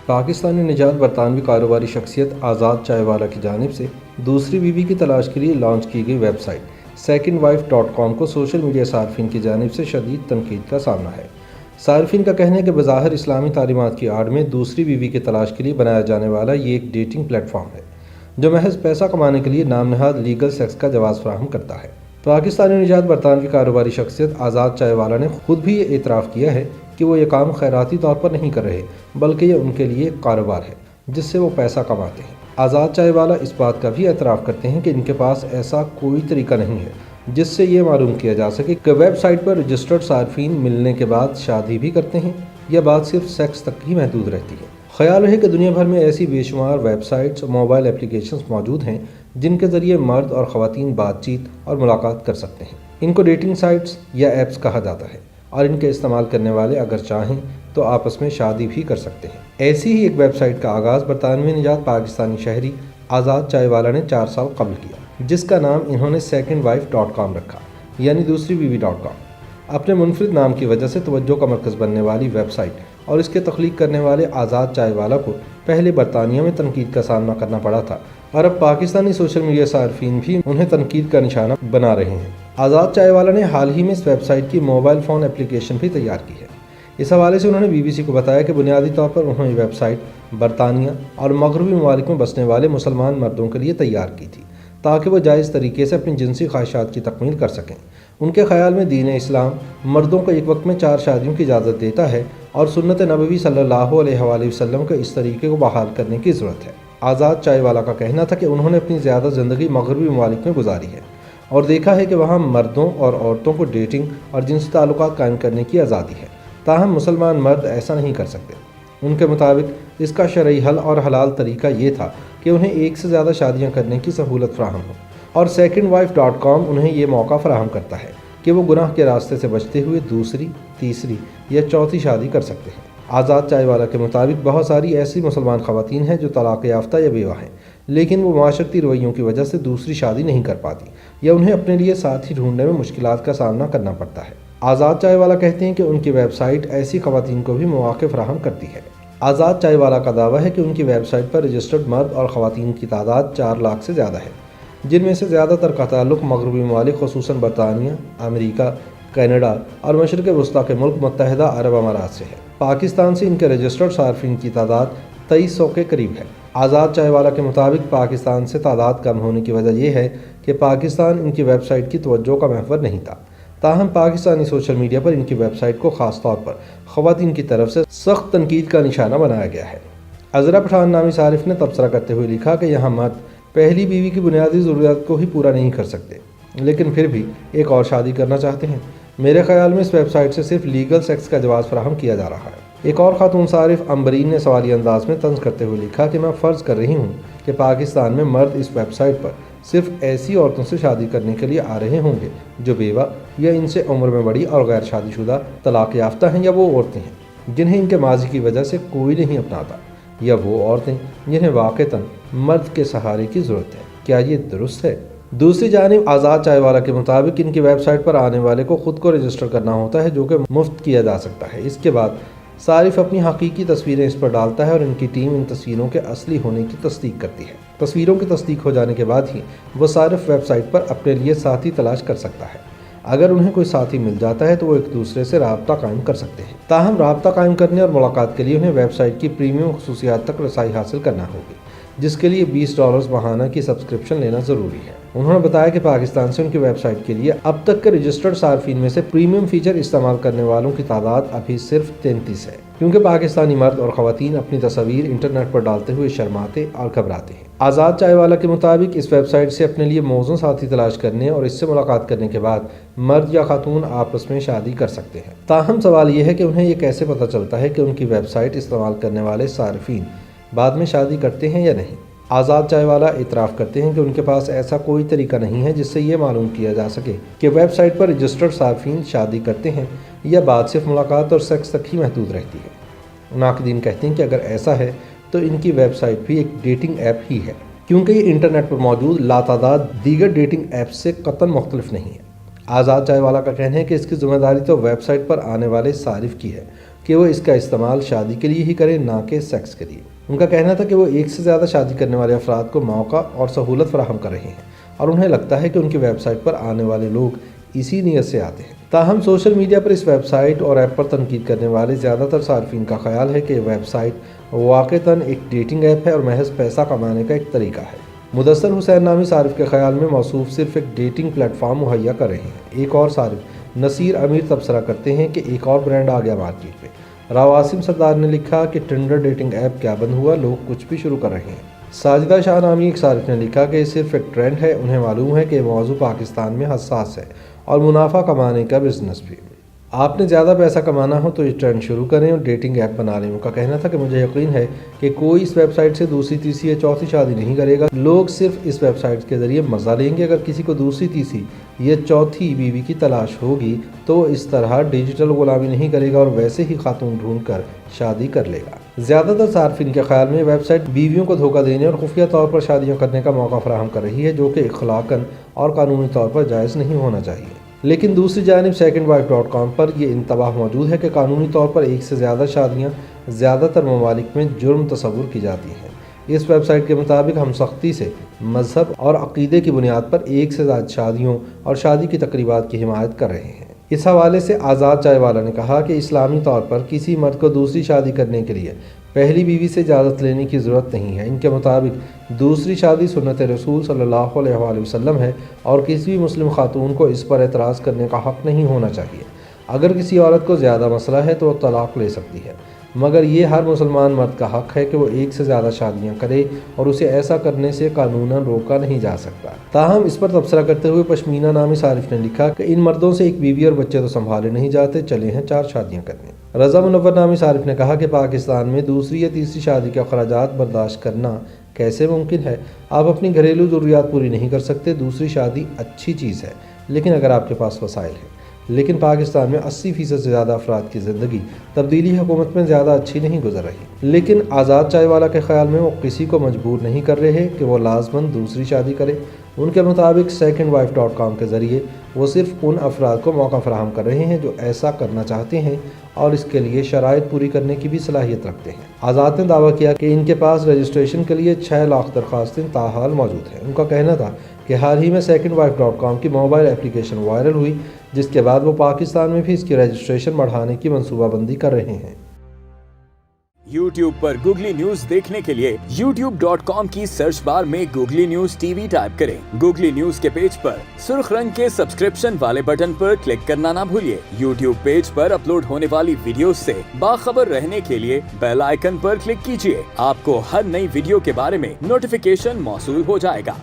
پاکستانی نژاد برطانوی کاروباری شخصیت آزاد چائے والا کی جانب سے دوسری بیوی کی تلاش کے لیے لانچ کی گئی ویب سائٹ secondwife.com کو سوشل میڈیا صارفین کی جانب سے شدید تنقید کا سامنا ہے۔ صارفین کا کہنا ہے کہ بظاہر اسلامی تعلیمات کی آڑ میں دوسری بیوی کی تلاش کے لیے بنایا جانے والا یہ ایک ڈیٹنگ پلیٹ فارم ہے جو محض پیسہ کمانے کے لیے نام نہاد لیگل سیکس کا جواز فراہم کرتا ہے۔ پاکستانی نژاد برطانوی کاروباری شخصیت آزاد چائے والا نے خود بھی یہ اعتراف کیا ہے کہ وہ یہ کام خیراتی طور پر نہیں کر رہے بلکہ یہ ان کے لیے ایک کاروبار ہے جس سے وہ پیسہ کماتے ہیں۔ آزاد چائے والا اس بات کا بھی اعتراف کرتے ہیں کہ ان کے پاس ایسا کوئی طریقہ نہیں ہے جس سے یہ معلوم کیا جا سکے کہ ویب سائٹ پر رجسٹرڈ صارفین ملنے کے بعد شادی بھی کرتے ہیں یا بات صرف سیکس تک ہی محدود رہتی ہے۔ خیال ہے کہ دنیا بھر میں ایسی بے شمار ویب سائٹس اور موبائل اپلیکیشنز موجود ہیں جن کے ذریعے مرد اور خواتین بات چیت اور ملاقات کر سکتے ہیں۔ ان کو ڈیٹنگ سائٹس یا ایپس کہا جاتا ہے اور ان کے استعمال کرنے والے اگر چاہیں تو آپس میں شادی بھی کر سکتے ہیں۔ ایسی ہی ایک ویب سائٹ کا آغاز برطانوی نژاد پاکستانی شہری آزاد چائے والا نے 4 سال قبل کیا، جس کا نام انہوں نے secondwife.com رکھا، یعنی دوسری بیوی.com۔ اپنے منفرد نام کی وجہ سے توجہ کا مرکز بننے والی ویب سائٹ اور اس کے تخلیق کرنے والے آزاد چائے والا کو پہلے برطانیہ میں تنقید کا سامنا کرنا پڑا تھا اور اب پاکستانی سوشل میڈیا صارفین بھی انہیں تنقید کا نشانہ بنا رہے ہیں۔ آزاد چائے والا نے حال ہی میں اس ویب سائٹ کی موبائل فون اپلیکیشن بھی تیار کی ہے۔ اس حوالے سے انہوں نے BBC کو بتایا کہ بنیادی طور پر انہوں نے یہ ویب سائٹ برطانیہ اور مغربی ممالک میں بسنے والے مسلمان مردوں کے لیے تیار کی تھی تاکہ وہ جائز طریقے سے اپنی جنسی خواہشات کی تکمیل کر سکیں۔ ان کے خیال میں دین اسلام مردوں کو ایک وقت میں 4 شادیوں کی اجازت دیتا ہے اور سنت نبوی صلی اللہ علیہ وآلہ وسلم کے اس طریقے کو بحال کرنے کی ضرورت ہے۔ آزاد چائے والا کا کہنا تھا کہ انہوں نے اپنی زیادہ زندگی مغربی ممالک میں گزاری ہے اور دیکھا ہے کہ وہاں مردوں اور عورتوں کو ڈیٹنگ اور جنسی تعلقات قائم کرنے کی آزادی ہے، تاہم مسلمان مرد ایسا نہیں کر سکتے۔ ان کے مطابق اس کا شرعی حل اور حلال طریقہ یہ تھا کہ انہیں ایک سے زیادہ شادیاں کرنے کی سہولت فراہم ہو، اور secondwife.com انہیں یہ موقع فراہم کرتا ہے کہ وہ گناہ کے راستے سے بچتے ہوئے دوسری، تیسری یا چوتھی شادی کر سکتے ہیں۔ آزاد چائے والا کے مطابق بہت ساری ایسی مسلمان خواتین ہیں جو طلاق یافتہ یا بیوہ ہیں، لیکن وہ معاشرتی رویوں کی وجہ سے دوسری شادی نہیں کر پاتی یا انہیں اپنے لیے ساتھی ڈھونڈنے میں مشکلات کا سامنا کرنا پڑتا ہے۔ آزاد چائے والا کہتے ہیں کہ ان کی ویب سائٹ ایسی خواتین کو بھی مواقع فراہم کرتی ہے۔ آزاد چائے والا کا دعویٰ ہے کہ ان کی ویب سائٹ پر رجسٹرڈ مرد اور خواتین کی تعداد 4 لاکھ سے زیادہ ہے، جن میں سے زیادہ تر کا تعلق مغربی ممالک خصوصاً برطانیہ، امریکہ، کینیڈا اور مشرق وسطیٰ کے ملک متحدہ عرب امارات سے ہے۔ پاکستان سے ان کے رجسٹرڈ صارفین کی تعداد 2300 کے قریب ہے۔ آزاد چائے والا کے مطابق پاکستان سے تعداد کم ہونے کی وجہ یہ ہے کہ پاکستان ان کی ویب سائٹ کی توجہ کا محور نہیں تھا، تاہم پاکستانی سوشل میڈیا پر ان کی ویب سائٹ کو خاص طور پر خواتین کی طرف سے سخت تنقید کا نشانہ بنایا گیا ہے۔ عذرا پٹھان نامی صارف نے تبصرہ کرتے ہوئے لکھا کہ یہاں مرد پہلی بیوی کی بنیادی ضروریات کو ہی پورا نہیں کر سکتے لیکن پھر بھی ایک اور شادی کرنا چاہتے ہیں۔ میرے خیال میں اس ویب سائٹ سے صرف لیگل سیکس کا جواز فراہم کیا جا رہا ہے۔ ایک اور خاتون صارف امبرین نے سوالیہ انداز میں طنز کرتے ہوئے لکھا کہ میں فرض کر رہی ہوں کہ پاکستان میں مرد اس ویب سائٹ پر صرف ایسی عورتوں سے شادی کرنے کے لیے آ رہے ہوں گے جو بیوہ یا ان سے عمر میں بڑی اور غیر شادی شدہ طلاق یافتہ ہیں، یا وہ عورتیں ہیں جنہیں ان کے ماضی کی وجہ سے کوئی نہیں اپناتا، یا وہ عورتیں جنہیں واقعتاً مرد کے سہارے کی ضرورت ہے۔ کیا یہ درست ہے؟ دوسری جانب آزاد چائے والا کے مطابق ان کی ویب سائٹ پر آنے والے کو خود کو رجسٹر کرنا ہوتا ہے جو کہ مفت کیا جا سکتا ہے۔ اس کے بعد صارف اپنی حقیقی تصویریں اس پر ڈالتا ہے اور ان کی ٹیم ان تصویروں کے اصلی ہونے کی تصدیق کرتی ہے۔ تصویروں کی تصدیق ہو جانے کے بعد ہی وہ صارف ویب سائٹ پر اپنے لیے ساتھی تلاش کر سکتا ہے۔ اگر انہیں کوئی ساتھی مل جاتا ہے تو وہ ایک دوسرے سے رابطہ قائم کر سکتے ہیں، تاہم رابطہ قائم کرنے اور ملاقات کے لیے انہیں ویب سائٹ کی پریمیم خصوصیات تک رسائی حاصل کرنا ہوگی، جس کے لیے $20 ماہانہ کی سبسکرپشن لینا ضروری ہے۔ انہوں نے بتایا کہ پاکستان سے ان کی ویب سائٹ کے لیے اب تک کے رجسٹرڈ صارفین میں سے پریمیم فیچر استعمال کرنے والوں کی تعداد ابھی صرف 33 ہے، کیونکہ پاکستانی مرد اور خواتین اپنی تصاویر انٹرنیٹ پر ڈالتے ہوئے شرماتے اور گھبراتے ہیں۔ آزاد چائے والا کے مطابق اس ویب سائٹ سے اپنے لیے موزوں ساتھی تلاش کرنے اور اس سے ملاقات کرنے کے بعد مرد یا خاتون آپس میں شادی کر سکتے ہیں۔ تاہم سوال یہ ہے کہ انہیں یہ کیسے پتہ چلتا ہے کہ ان کی ویب سائٹ استعمال کرنے والے صارفین بعد میں شادی کرتے ہیں یا نہیں۔ آزاد چائے والا اعتراف کرتے ہیں کہ ان کے پاس ایسا کوئی طریقہ نہیں ہے جس سے یہ معلوم کیا جا سکے کہ ویب سائٹ پر رجسٹرڈ صارفین شادی کرتے ہیں یا بات صرف ملاقات اور سیکس تک ہی محدود رہتی ہے۔ ناقدین کہتے ہیں کہ اگر ایسا ہے تو ان کی ویب سائٹ بھی ایک ڈیٹنگ ایپ ہی ہے، کیونکہ یہ انٹرنیٹ پر موجود لاتعداد دیگر ڈیٹنگ ایپ سے قطعاً مختلف نہیں ہے۔ آزاد چائے والا کا کہنا ہے کہ اس کی ذمہ داری تو ویب سائٹ پر آنے والے صارف کی ہے کہ وہ اس کا استعمال شادی کے لیے ہی کریں، نہ کہ سیکس کے لیے۔ ان کا کہنا تھا کہ وہ ایک سے زیادہ شادی کرنے والے افراد کو موقع اور سہولت فراہم کر رہے ہیں اور انہیں لگتا ہے کہ ان کی ویب سائٹ پر آنے والے لوگ اسی نیت سے آتے ہیں۔ تاہم سوشل میڈیا پر اس ویب سائٹ اور ایپ پر تنقید کرنے والے زیادہ تر صارفین کا خیال ہے کہ یہ ویب سائٹ واقعتاً ایک ڈیٹنگ ایپ ہے اور محض پیسہ کمانے کا ایک طریقہ ہے۔ مدثر حسین نامی صارف کے خیال میں موصوف صرف ایک ڈیٹنگ پلیٹ فارم مہیا کر رہے ہیں۔ ایک اور صارف نصیر امیر تبصرہ کرتے ہیں کہ ایک اور برانڈ آ گیا مارکیٹ میں۔ راواسم سردار نے لکھا کہ ٹنڈر ڈیٹنگ ایپ کیا بند ہوا، لوگ کچھ بھی شروع کر رہے ہیں۔ ساجدہ شاہ نامی ایک صارف نے لکھا کہ یہ صرف ایک ٹرینڈ ہے، انہیں معلوم ہے کہ یہ موضوع پاکستان میں حساس ہے اور منافع کمانے کا بزنس بھی۔ آپ نے زیادہ پیسہ کمانا ہو تو یہ ٹرینڈ شروع کریں اور ڈیٹنگ ایپ بنا لیں۔ ان کا کہنا تھا کہ مجھے یقین ہے کہ کوئی اس ویب سائٹ سے دوسری تیسری یا چوتھی شادی نہیں کرے گا، لوگ صرف اس ویب سائٹ کے ذریعے مزہ لیں گے۔ اگر کسی کو دوسری تیسری یا چوتھی بیوی کی تلاش ہوگی تو وہ اس طرح ڈیجیٹل غلامی نہیں کرے گا اور ویسے ہی خاتون ڈھونڈ کر شادی کر لے گا۔ زیادہ تر صارفین کے خیال میں ویب سائٹ بیویوں کو دھوکہ دینے اور خفیہ طور پر شادیاں کرنے کا موقع فراہم کر رہی ہے، جو کہ اخلاقاً اور قانونی طور پر جائز نہیں ہونا چاہیے۔ لیکن دوسری جانب secondwife.com پر یہ انتباہ موجود ہے کہ قانونی طور پر ایک سے زیادہ شادیاں زیادہ تر ممالک میں جرم تصور کی جاتی ہیں۔ اس ویب سائٹ کے مطابق ہم سختی سے مذہب اور عقیدے کی بنیاد پر ایک سے زیادہ شادیوں اور شادی کی تقریبات کی حمایت کر رہے ہیں۔ اس حوالے سے آزاد چائے والا نے کہا کہ اسلامی طور پر کسی مرد کو دوسری شادی کرنے کے لیے پہلی بیوی سے اجازت لینے کی ضرورت نہیں ہے۔ ان کے مطابق دوسری شادی سنت رسول صلی اللہ علیہ وآلہ وسلم ہے اور کسی بھی مسلم خاتون کو اس پر اعتراض کرنے کا حق نہیں ہونا چاہیے۔ اگر کسی عورت کو زیادہ مسئلہ ہے تو وہ طلاق لے سکتی ہے، مگر یہ ہر مسلمان مرد کا حق ہے کہ وہ ایک سے زیادہ شادیاں کرے اور اسے ایسا کرنے سے قانوناً روکا نہیں جا سکتا۔ تاہم اس پر تبصرہ کرتے ہوئے پشمینہ نامی صارف نے لکھا کہ ان مردوں سے ایک بیوی اور بچے تو سنبھالے نہیں جاتے، چلے ہیں 4 شادیاں کرنے۔ رضا منور نامی صارف نے کہا کہ پاکستان میں دوسری یا تیسری شادی کے اخراجات برداشت کرنا کیسے ممکن ہے؟ آپ اپنی گھریلو ضروریات پوری نہیں کر سکتے۔ دوسری شادی اچھی چیز ہے لیکن اگر آپ کے پاس وسائل ہیں۔ لیکن پاکستان میں 80% سے زیادہ افراد کی زندگی تبدیلی حکومت میں زیادہ اچھی نہیں گزر رہی۔ لیکن آزاد چائے والا کے خیال میں وہ کسی کو مجبور نہیں کر رہے کہ وہ لازماً دوسری شادی کرے۔ ان کے مطابق secondwife.com کے ذریعے وہ صرف ان افراد کو موقع فراہم کر رہے ہیں جو ایسا کرنا چاہتے ہیں اور اس کے لیے شرائط پوری کرنے کی بھی صلاحیت رکھتے ہیں۔ آزاد نے دعویٰ کیا کہ ان کے پاس رجسٹریشن کے لیے 6 لاکھ درخواستیں تاحال موجود ہیں۔ ان کا کہنا تھا کہ حال ہی میں secondwife.com کی موبائل اپلیکیشن وائرل ہوئی، جس کے بعد وہ پاکستان میں بھی اس کی رجسٹریشن بڑھانے کی منصوبہ بندی کر رہے ہیں۔ YouTube پر گوگلی نیوز دیکھنے کے لیے youtube.com کی سرچ بار میں googly news T V type کریں۔ گوگلی نیوز کے پیج پر سرخ رنگ کے سبسکرپشن والے بٹن پر کلک کرنا نہ بھولیے۔ YouTube پیج پر اپلوڈ ہونے والی ویڈیوز سے باخبر رہنے کے لیے بیل آئیکن پر کلک کیجیے۔ آپ کو ہر نئی ویڈیو کے بارے میں نوٹیفیکیشن موصول ہو جائے گا۔